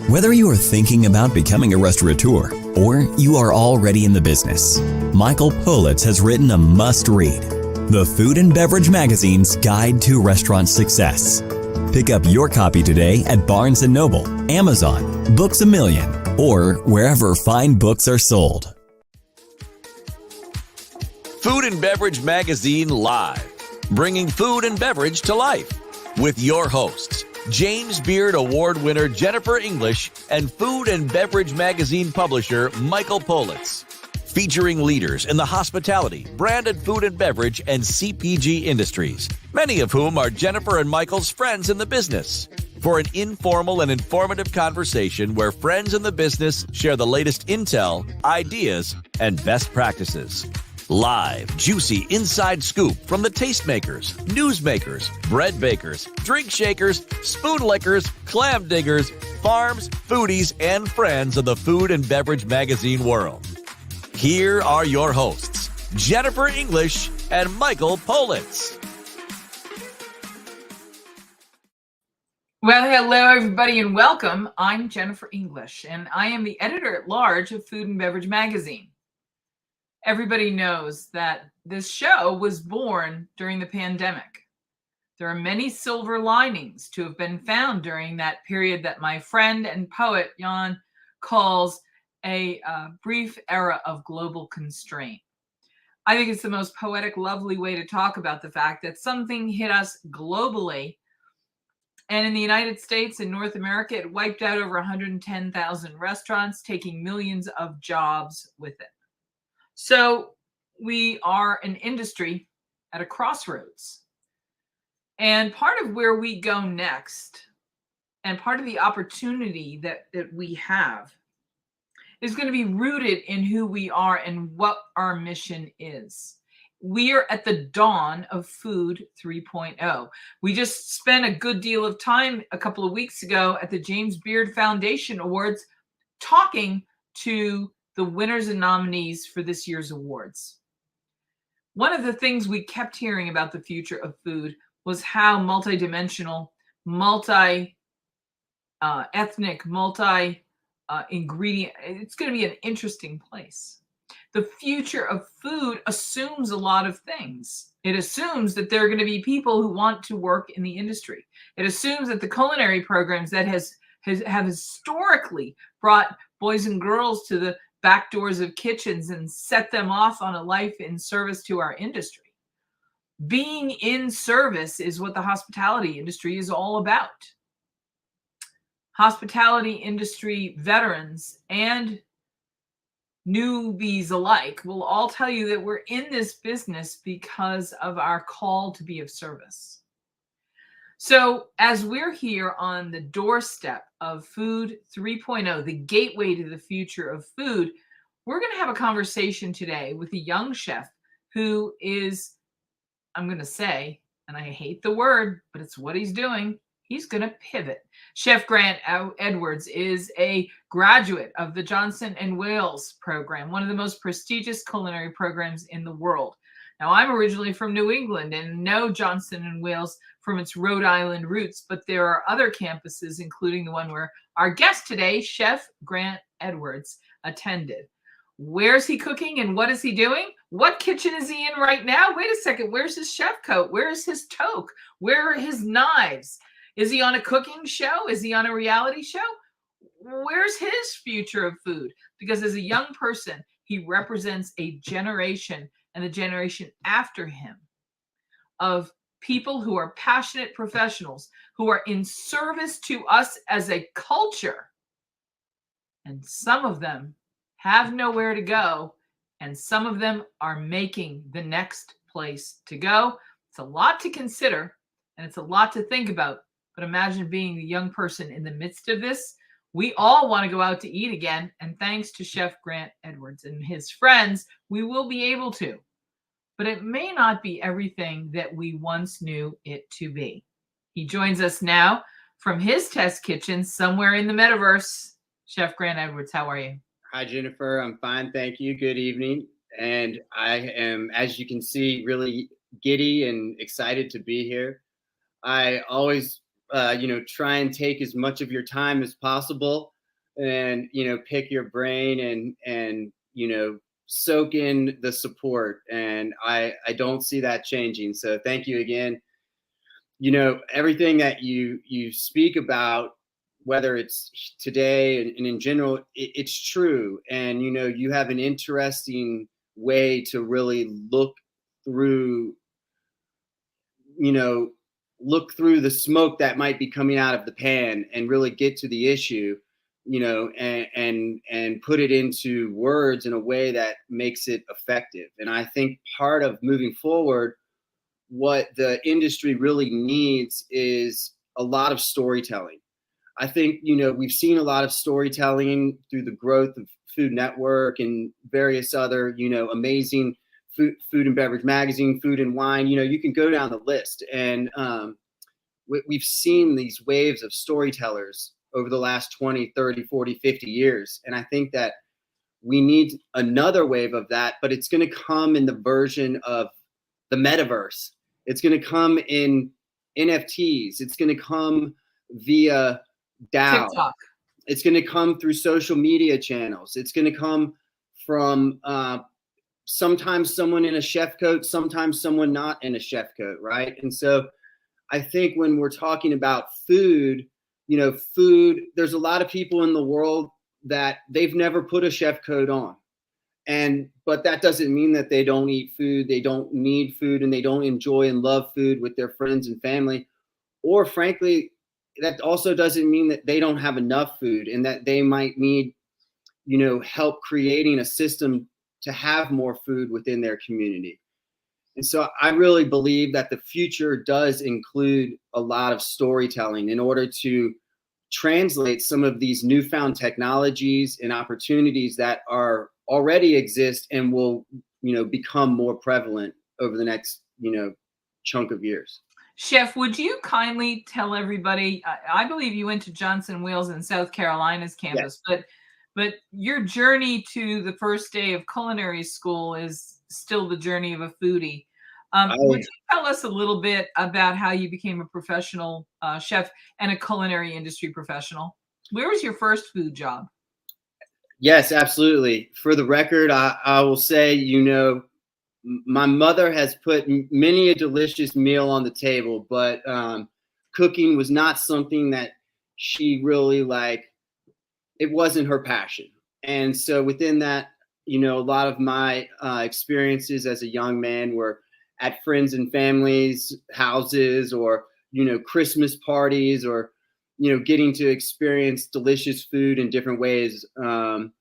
Whether you are thinking about becoming a restaurateur or you are already in the business, Michael Politz has written a must-read, The Food and Beverage Magazine's Guide to Restaurant Success. Pick up your copy today at Barnes & Noble, Amazon, Books A Million, or wherever fine books are sold. Food and Beverage Magazine Live, bringing food and beverage to life with your hosts, James Beard Award winner Jennifer English and Food and Beverage Magazine publisher Michael Politz. Featuring leaders in the hospitality, branded food and beverage, and CPG industries, many of whom are Jennifer and Michael's friends in the business. For an informal and informative conversation where friends in the business share the latest intel, ideas, and best practices. Live, juicy inside scoop from the tastemakers, newsmakers, bread bakers, drink shakers, spoon lickers, clam diggers, farms, foodies, and friends of the food and beverage magazine world. Here are your hosts, Jennifer English and Michael Politz. Well, hello, everybody, and welcome. I'm Jennifer English, and I am the editor-at-large of Food and Beverage Magazine. Everybody knows that this show was born during the pandemic. There are many silver linings to have been found during that period that my friend and poet Jan calls a brief era of global constraint. I think it's the most poetic, lovely way to talk about the fact that something hit us globally. And in the United States and North America, it wiped out over 110,000 restaurants, taking millions of jobs with it. So we are an industry at a crossroads. And part of where we go next, and part of the opportunity that we have, is going to be rooted in who we are and what our mission is. We are at the dawn of Food 3.0. We just spent a good deal of time a couple of weeks ago at the James Beard Foundation Awards talking to the winners and nominees for this year's awards. One of the things we kept hearing about the future of food was how multidimensional, multi-ethnic, multi-ingredient, it's going to be an interesting place. The future of food assumes a lot of things. It assumes that there are going to be people who want to work in the industry. It assumes that the culinary programs that have historically brought boys and girls to the back doors of kitchens and set them off on a life in service to our industry. Being in service is what the hospitality industry is all about. Hospitality industry veterans and newbies alike will all tell you that we're in this business because of our call to be of service. So as we're here on the doorstep of Food 3.0, the gateway to the future of food, we're going to have a conversation today with a young chef who is, I'm going to say, and I hate the word, but it's what he's doing. He's going to pivot. Chef Grant Edwards is a graduate of the Johnson & Wales program, one of the most prestigious culinary programs in the world. Now, I'm originally from New England and know Johnson & Wales from its Rhode Island roots, but there are other campuses, including the one where our guest today, Chef Grant Edwards, attended. Where's he cooking and what is he doing? What kitchen is he in right now? Wait a second, where's his chef coat? Where is his toque? Where are his knives? Is he on a cooking show? Is he on a reality show? Where's his future of food? Because as a young person, he represents a generation and the generation after him of people who are passionate professionals, who are in service to us as a culture. And some of them have nowhere to go, and some of them are making the next place to go. It's a lot to consider, and it's a lot to think about. But imagine being a young person in the midst of this. We all want to go out to eat again. And thanks to Chef Grant Edwards and his friends, we will be able to. But it may not be everything that we once knew it to be. He joins us now from his test kitchen somewhere in the metaverse. Chef Grant Edwards, how are you? Hi, Jennifer. I'm fine. Thank you. Good evening. And I am, as you can see, really giddy and excited to be here. I always try and take as much of your time as possible. and, pick your brain and, soak in the support. And I don't see that changing. So thank you again. Everything that you speak about, whether it's today and in general, it's true. And, you have an interesting way to really through, look through the smoke that might be coming out of the pan and really get to the issue, and put it into words in a way that makes it effective. And I think part of moving forward, what the industry really needs is a lot of storytelling. I think, we've seen a lot of storytelling through the growth of Food Network and various other, amazing food and beverage magazine, Food and Wine. You can go down the list, and we've seen these waves of storytellers over the last 20, 30, 40, 50 years. And I think that we need another wave of that, but it's going to come in the version of the metaverse. It's going to come in NFTs. It's going to come via DAO. TikTok. It's going to come through social media channels. It's going to come from sometimes someone in a chef coat, sometimes someone not in a chef coat, right? And so I think when we're talking about food, there's a lot of people in the world that they've never put a chef coat on. But that doesn't mean that they don't eat food, they don't need food, and they don't enjoy and love food with their friends and family. Or frankly, that also doesn't mean that they don't have enough food and that they might need, help creating a system to have more food within their community. And so I really believe that the future does include a lot of storytelling in order to translate some of these newfound technologies and opportunities that are already exist and will, become more prevalent over the next, chunk of years. Chef, would you kindly tell everybody, I believe you went to Johnson Wales in South Carolina's campus, Yes. but your journey to the first day of culinary school is still the journey of a foodie. Would you tell us a little bit about how you became a professional chef and a culinary industry professional? Where was your first food job? Yes, absolutely. For the record, I will say, my mother has put many a delicious meal on the table, but cooking was not something that she really it wasn't her passion. And so within that, a lot of my experiences as a young man were at friends and families' houses, or, Christmas parties, or, getting to experience delicious food in different ways. And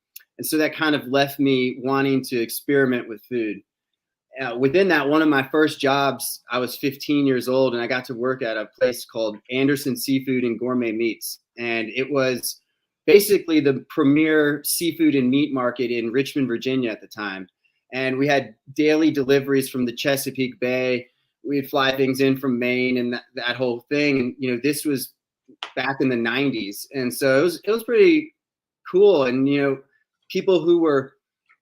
so that kind of left me wanting to experiment with food. Within that, one of my first jobs, I was 15 years old, and I got to work at a place called Anderson Seafood and Gourmet Meats. And it was basically the premier seafood and meat market in Richmond, Virginia at the time. And we had daily deliveries from the Chesapeake Bay. We'd fly things in from Maine and that whole thing. And, this was back in the 90s. And so it was pretty cool. And, people who were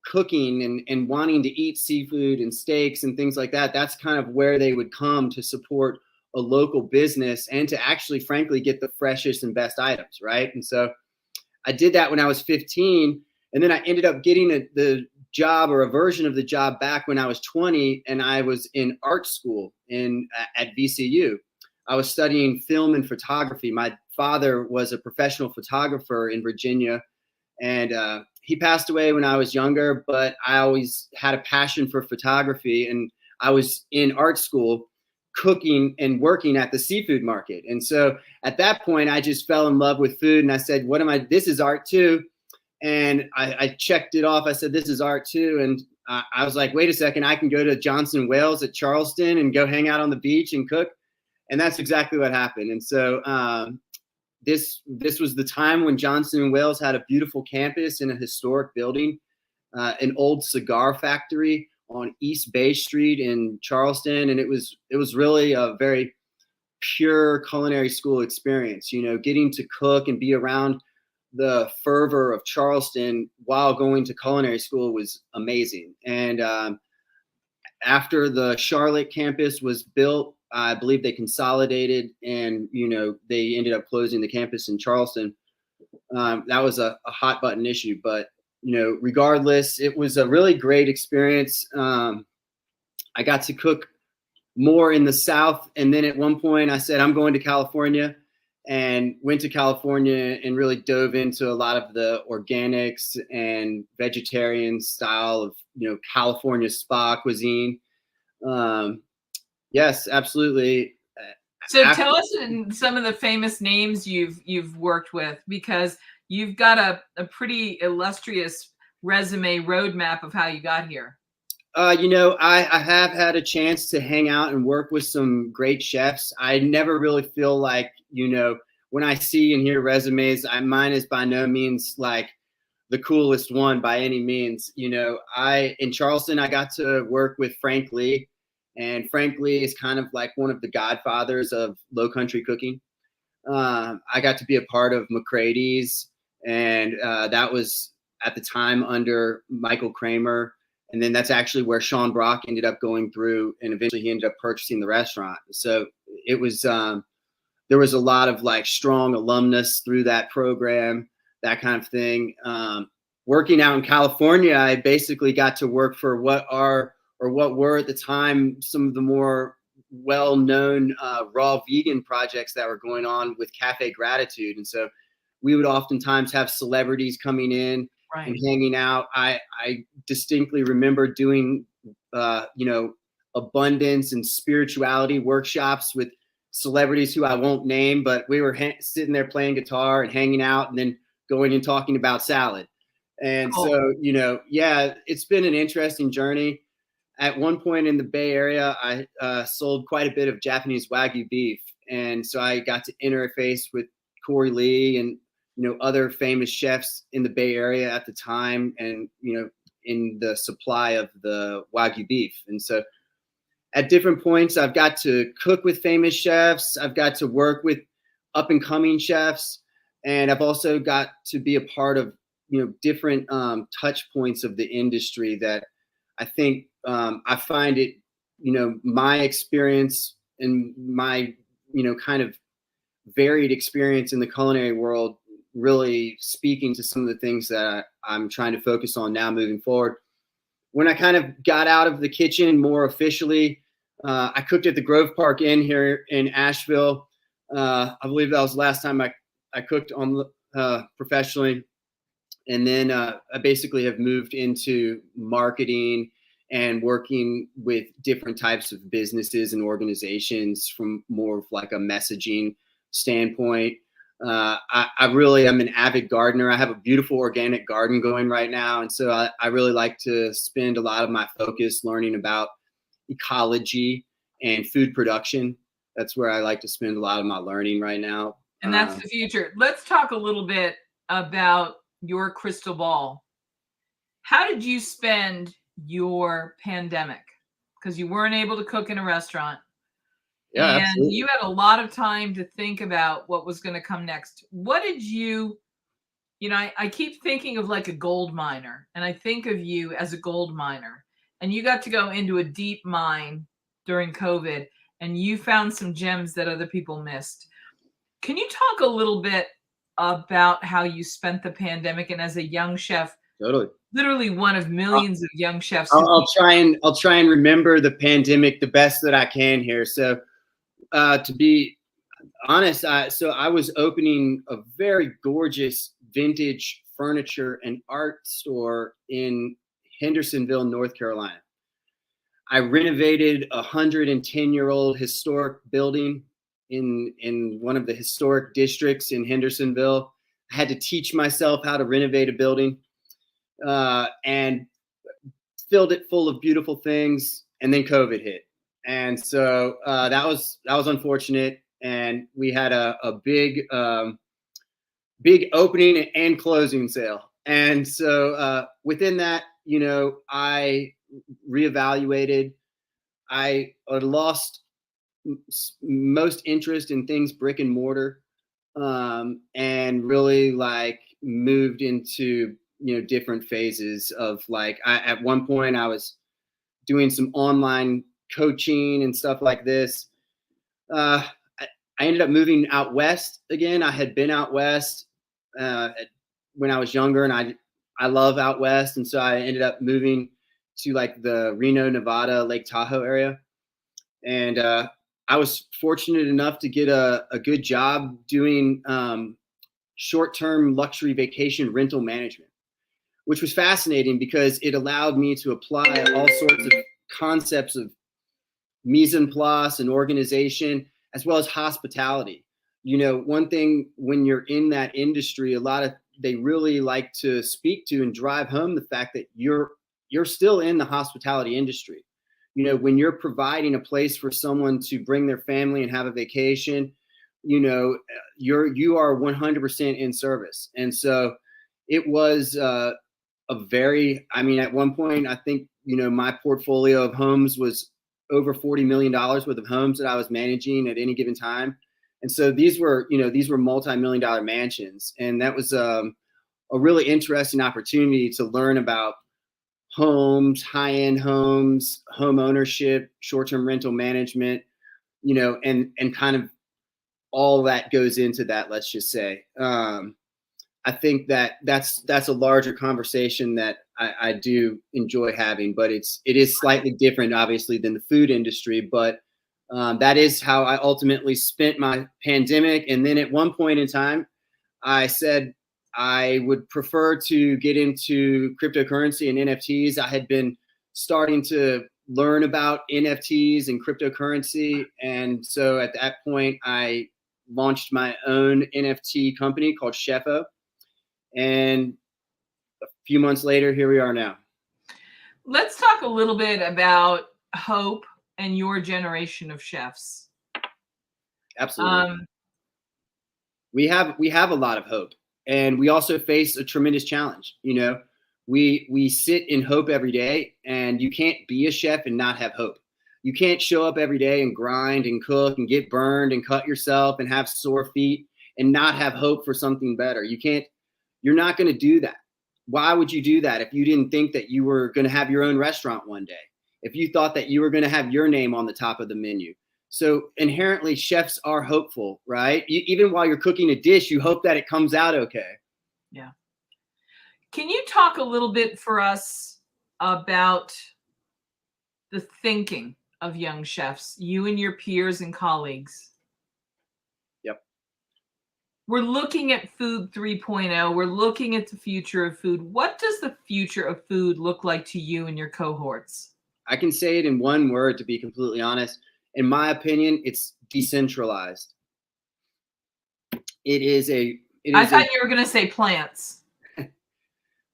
cooking and wanting to eat seafood and steaks and things like that, that's kind of where they would come to support a local business and to actually, frankly, get the freshest and best items, right? And so I did that when I was 15, and then I ended up getting the job, or a version of the job, back when I was 20, and I was in art school at VCU. I was studying film and photography. My father was a professional photographer in Virginia, and he passed away when I was younger, but I always had a passion for photography, and I was in art school cooking and working at the seafood market. And so at that point, I just fell in love with food, and I said, this is art too. And I checked it off. I said, this is art too. And I was like, wait a second, I can go to Johnson Wales at Charleston and go hang out on the beach and cook. And that's exactly what happened. And so this was the time when Johnson Wales had a beautiful campus in a historic building, an old cigar factory on East Bay Street in Charleston. And it was really a very pure culinary school experience, getting to cook and be around the fervor of Charleston while going to culinary school was amazing. And after the Charlotte campus was built, I believe they consolidated, and they ended up closing the campus in Charleston. that was a hot button issue. But, regardless, it was a really great experience. I got to cook more in the South. And then at one point I said, I'm going to California, and went to California and really dove into a lot of the organics and vegetarian style of, California spa cuisine. Yes, absolutely. So tell us some of the famous names you've worked with, because you've got a pretty illustrious resume roadmap of how you got here. I have had a chance to hang out and work with some great chefs. I never really feel like, when I see and hear resumes, mine is by no means like the coolest one by any means. In Charleston, I got to work with Frank Lee, and Frank Lee is kind of like one of the godfathers of low country cooking. I got to be a part of McCrady's, and that was at the time under Michael Kramer. And then that's actually where Sean Brock ended up going through, and eventually he ended up purchasing the restaurant. So it was, there was a lot of like strong alumnus through that program, that kind of thing. Working out in California, I basically got to work for what were at the time some of the more well-known raw vegan projects that were going on with Cafe Gratitude. And so we would oftentimes have celebrities coming in, right, and hanging out. I distinctly remember doing, abundance and spirituality workshops with celebrities who I won't name, but we were sitting there playing guitar and hanging out, and then going and talking about salad. And so, it's been an interesting journey. At one point in the Bay Area, I sold quite a bit of Japanese Wagyu beef. And so I got to interface with Corey Lee and, other famous chefs in the Bay Area at the time, and, in the supply of the Wagyu beef. And so at different points, I've got to cook with famous chefs. I've got to work with up and coming chefs. And I've also got to be a part of, different touch points of the industry that I think I find it, my experience and my, kind of varied experience in the culinary world really speaking to some of the things that I'm trying to focus on now moving forward. When I kind of got out of the kitchen more officially, I cooked at the Grove Park Inn here in Asheville. I believe that was the last time I cooked on professionally. And then I basically have moved into marketing and working with different types of businesses and organizations from more of like a messaging standpoint. I really am an avid gardener. I have a beautiful organic garden going right now. And so I really like to spend a lot of my focus learning about ecology and food production. That's where I like to spend a lot of my learning right now. And that's the future. Let's talk a little bit about your crystal ball. How did you spend your pandemic? Because you weren't able to cook in a restaurant. Yeah, and absolutely. You had a lot of time to think about what was going to come next. What did I keep thinking of like a gold miner, and I think of you as a gold miner, and you got to go into a deep mine during COVID, and you found some gems that other people missed. Can you talk a little bit about how you spent the pandemic, and as a young chef, totally, literally one of millions of young chefs? I'll try and remember the pandemic the best that I can here. So, to be honest, so I was opening a very gorgeous vintage furniture and art store in Hendersonville, North Carolina. I renovated a 110-year-old historic building in one of the historic districts in Hendersonville. I had to teach myself how to renovate a building, and filled it full of beautiful things. And then COVID hit. And so that was unfortunate. And we had a big opening and closing sale. And so within that, I reevaluated. I lost most interest in things brick and mortar, and really moved into different phases of at one point I was doing some online coaching and stuff like this. I ended up moving out west again. I had been out west when I was younger, and I love out west, and so I ended up moving to like the Reno, Nevada, Lake Tahoe area, and I was fortunate enough to get a good job doing short-term luxury vacation rental management, which was fascinating because it allowed me to apply all sorts of concepts of mise en place and organization, as well as hospitality. You know, one thing when you're in that industry, they really like to speak to and drive home the fact that you're still in the hospitality industry. You know, when you're providing a place for someone to bring their family and have a vacation, you know, you are 100% in service. And so it was at one point, I think, you know, my portfolio of homes was over $40 million worth of homes that I was managing at any given time. And so these were multi-million-dollar mansions. And that was a really interesting opportunity to learn about homes, high-end homes, home ownership, short-term rental management, you know, and kind of all that goes into that, let's just say. I think that's a larger conversation that I do enjoy having, but it is slightly different, obviously, than the food industry. But that is how I ultimately spent my pandemic. And then at one point in time, I said I would prefer to get into cryptocurrency and NFTs. I had been starting to learn about NFTs and cryptocurrency. And so at that point, I launched my own NFT company called CHEFFO. And a few months later, here we are now. Let's talk a little bit about hope and your generation of chefs. Absolutely. We have a lot of hope, and we also face a tremendous challenge. You know, we sit in hope every day, and you can't be a chef and not have hope. You can't show up every day and grind and cook and get burned and cut yourself and have sore feet and not have hope for something better. You're not going to do that. Why would you do that if you didn't think that you were going to have your own restaurant one day? If you thought that you were going to have your name on the top of the menu? So inherently, chefs are hopeful, right? Even while you're cooking a dish, you hope that it comes out okay. Yeah. Can you talk a little bit for us about the thinking of young chefs, you and your peers and colleagues? We're looking at food 3.0. We're looking at the future of food. What does the future of food look like to you and your cohorts? I can say it in one word, to be completely honest. In my opinion, it's decentralized. I thought you were going to say plants.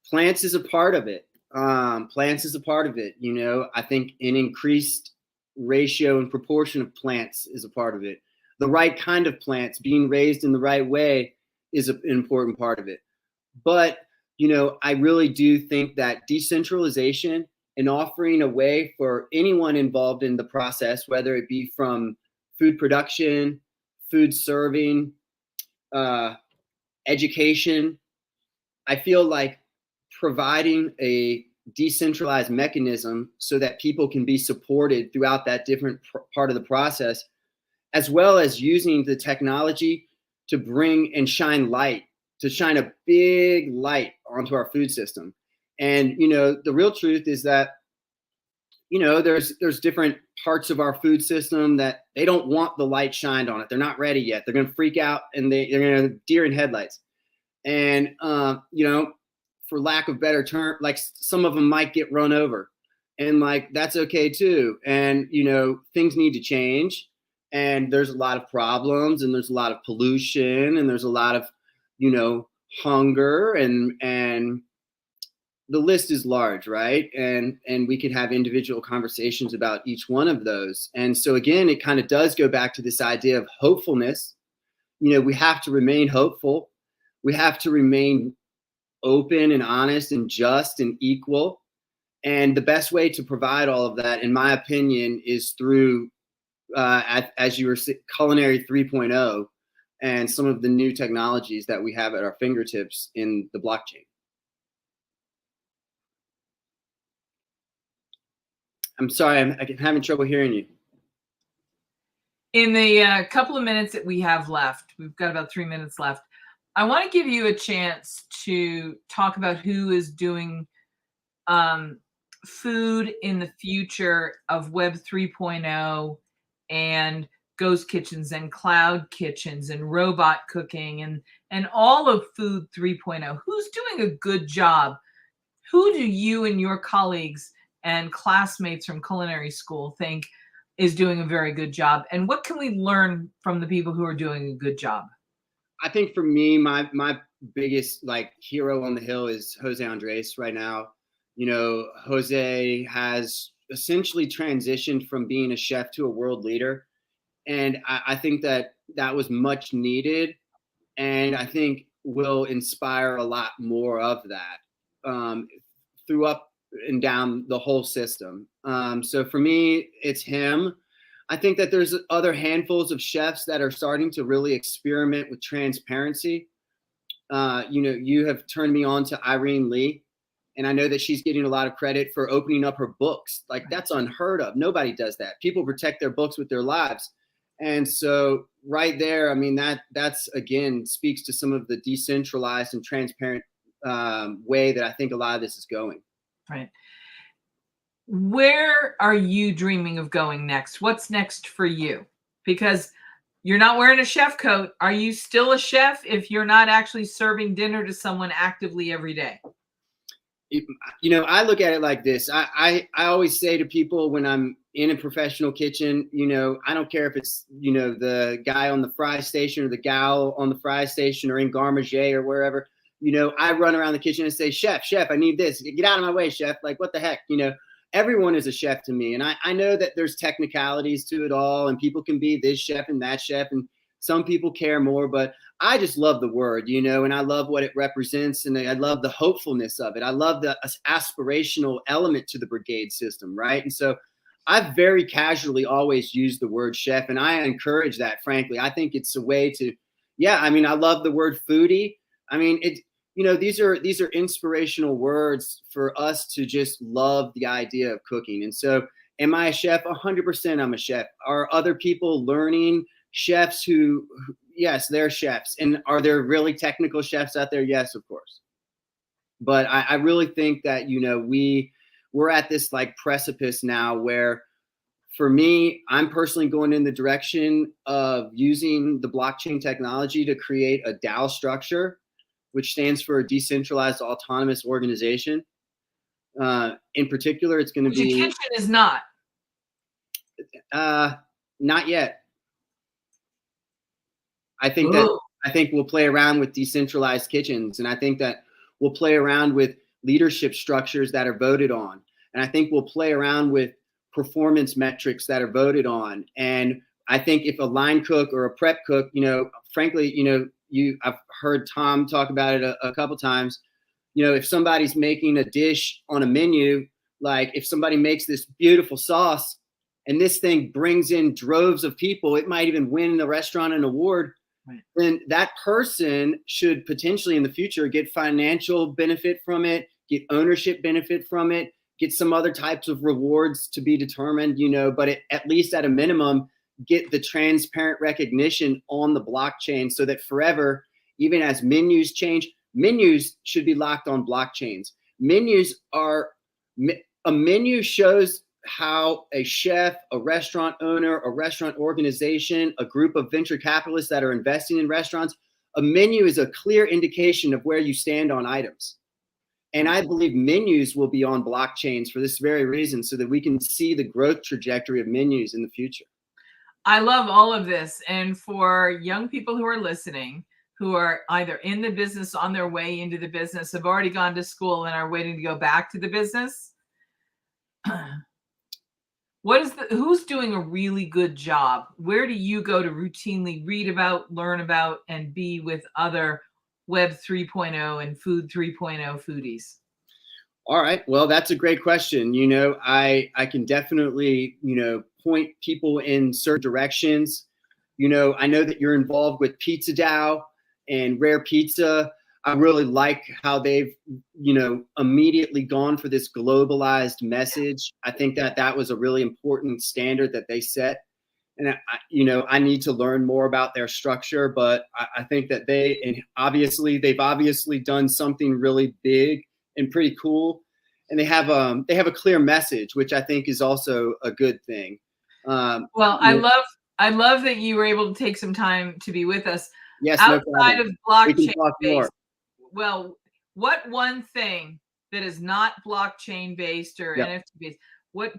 Plants is a part of it. Plants is a part of it. You know, I think an increased ratio and proportion of plants is a part of it. The right kind of plants being raised in the right way is an important part of it. But, you know, I really do think that decentralization and offering a way for anyone involved in the process, whether it be from food production, food serving, education, I feel like providing a decentralized mechanism so that people can be supported throughout that different part of the process, as well as using the technology to bring and shine light, to shine a big light onto our food system. And, you know, the real truth is that, you know, there's different parts of our food system that they don't want the light shined on it. They're not ready yet. They're going to freak out and they're going to deer in headlights. And, you know, for lack of better term, like some of them might get run over, and like, that's okay too. And, you know, things need to change. And there's a lot of problems, and there's a lot of pollution, and there's a lot of, you know, hunger, and the list is large, right? And we could have individual conversations about each one of those. And so again, it kind of does go back to this idea of hopefulness. You know, we have to remain hopeful. We have to remain open and honest and just and equal. And the best way to provide all of that, in my opinion, is through as you were saying, culinary 3.0 and some of the new technologies that we have at our fingertips in the blockchain. I'm sorry, I'm having trouble hearing you. In the couple of minutes that we have left, we've got about 3 minutes left. I want to give you a chance to talk about who is doing food in the future of Web 3.0 and ghost kitchens and cloud kitchens and robot cooking and all of food 3.0. Who's doing a good job? Who do you and your colleagues and classmates from culinary school think is doing a very good job? And what can we learn from the people who are doing a good job? I think for me, my biggest like hero on the hill is Jose Andres right now. Jose has essentially transitioned from being a chef to a world leader. And I think that was much needed. And I think will inspire a lot more of that through up and down the whole system. So for me, it's him. I think that there's other handfuls of chefs that are starting to really experiment with transparency. You have turned me on to Irene Lee, and I know that she's getting a lot of credit for opening up her books. Like, that's unheard of. Nobody does that. People protect their books with their lives. And so right there, I mean, that's again speaks to some of the decentralized and transparent way that I think a lot of this is going. Right. Where are you dreaming of going next? What's next for you? Because you're not wearing a chef coat. Are you still a chef if you're not actually serving dinner to someone actively every day? I look at it like this. I always say to people when I'm in a professional kitchen, I don't care if it's, the guy on the fry station or the gal on the fry station or in Garmager or wherever, I run around the kitchen and say, chef, I need this. Get out of my way, chef. Like, what the heck? Everyone is a chef to me. And I know that there's technicalities to it all and people can be this chef and that chef. And some people care more, but I just love the word, and I love what it represents. And I love the hopefulness of it. I love the aspirational element to the brigade system. Right. And so I've very casually always used the word chef, and I encourage that, frankly. I think it's a way to, I love the word foodie. I mean, these are inspirational words for us to just love the idea of cooking. And so am I a chef? 100% I'm a chef. Are other people learning chefs who, yes, they're chefs. And are there really technical chefs out there? Yes, of course. But I really think that, we're at this like precipice now where, for me, I'm personally going in the direction of using the blockchain technology to create a DAO structure, which stands for a decentralized autonomous organization. In particular, it's going to be. Your kitchen is not. Not yet. I think we'll play around with decentralized kitchens, and I think that we'll play around with leadership structures that are voted on, and I think we'll play around with performance metrics that are voted on. And I think if a line cook or a prep cook, frankly, I've heard Tom talk about it a couple times. If somebody's making a dish on a menu, like if somebody makes this beautiful sauce and this thing brings in droves of people, it might even win the restaurant an award. Right. Then that person should potentially in the future get financial benefit from it, get ownership benefit from it, get some other types of rewards to be determined, but at least at a minimum, get the transparent recognition on the blockchain so that forever, even as menus change, menus should be locked on blockchains. A menu shows how a chef, a restaurant owner, a restaurant organization, a group of venture capitalists that are investing in restaurants, a menu is a clear indication of where you stand on items. And I believe menus will be on blockchains for this very reason, so that we can see the growth trajectory of menus in the future. I love all of this. And for young people who are listening, who are either in the business, on their way into the business, have already gone to school and are waiting to go back to the business, who's doing a really good job? Where do you go to routinely read about, learn about, and be with other Web 3.0 and Food 3.0 foodies? All right. Well, that's a great question. I can definitely, point people in certain directions. I know that you're involved with Pizza DAO and Rare Pizza. I really like how they've, immediately gone for this globalized message. I think that was a really important standard that they set. And I need to learn more about their structure, but I think that they've obviously done something really big and pretty cool, and they have a clear message, which I think is also a good thing. Well, I love that you were able to take some time to be with us. Yes, outside of blockchain based. Well, what one thing that is not blockchain based or NFT based?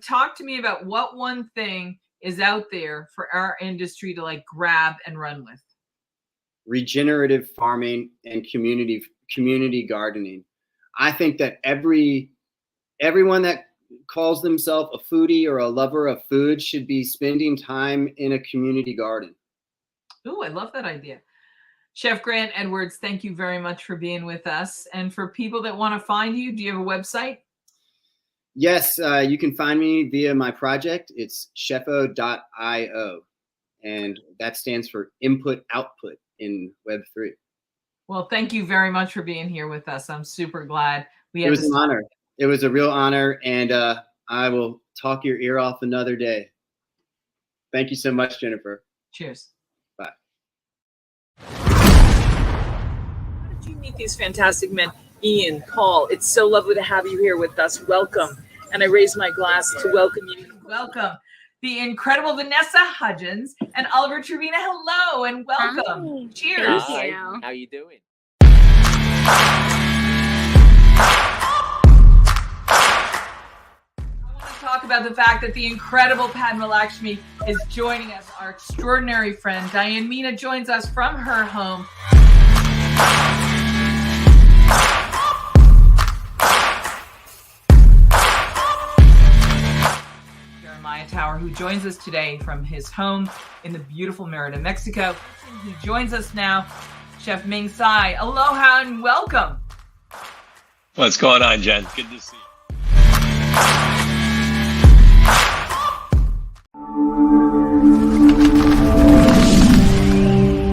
Talk to me about what one thing is out there for our industry to like grab and run with. Regenerative farming and community gardening. I think that everyone that calls themselves a foodie or a lover of food should be spending time in a community garden. Oh, I love that idea. Chef Grant Edwards, thank you very much for being with us. And for people that want to find you, do you have a website? Yes, you can find me via my project. It's CHEFFO.io, and that stands for input output in Web3. Well, thank you very much for being here with us. I'm super glad we had It was an honor. It was a real honor, and I will talk your ear off another day. Thank you so much, Jennifer. Cheers. Bye. How did you meet these fantastic men? Ian, Paul, it's so lovely to have you here with us. Welcome. And I raise my glass to welcome you. Welcome. The incredible Vanessa Hudgens and Oliver Trevina. Hello and welcome. Hi. Cheers. Thank you. How you doing? I want to talk about the fact that the incredible Padma Lakshmi is joining us. Our extraordinary friend Diane Meena joins us from her home. Jeremiah Tower, who joins us today from his home in the beautiful Merida, Mexico. He joins us now, Chef Ming Tsai. Aloha and welcome. What's going on, Jen? Good to see you.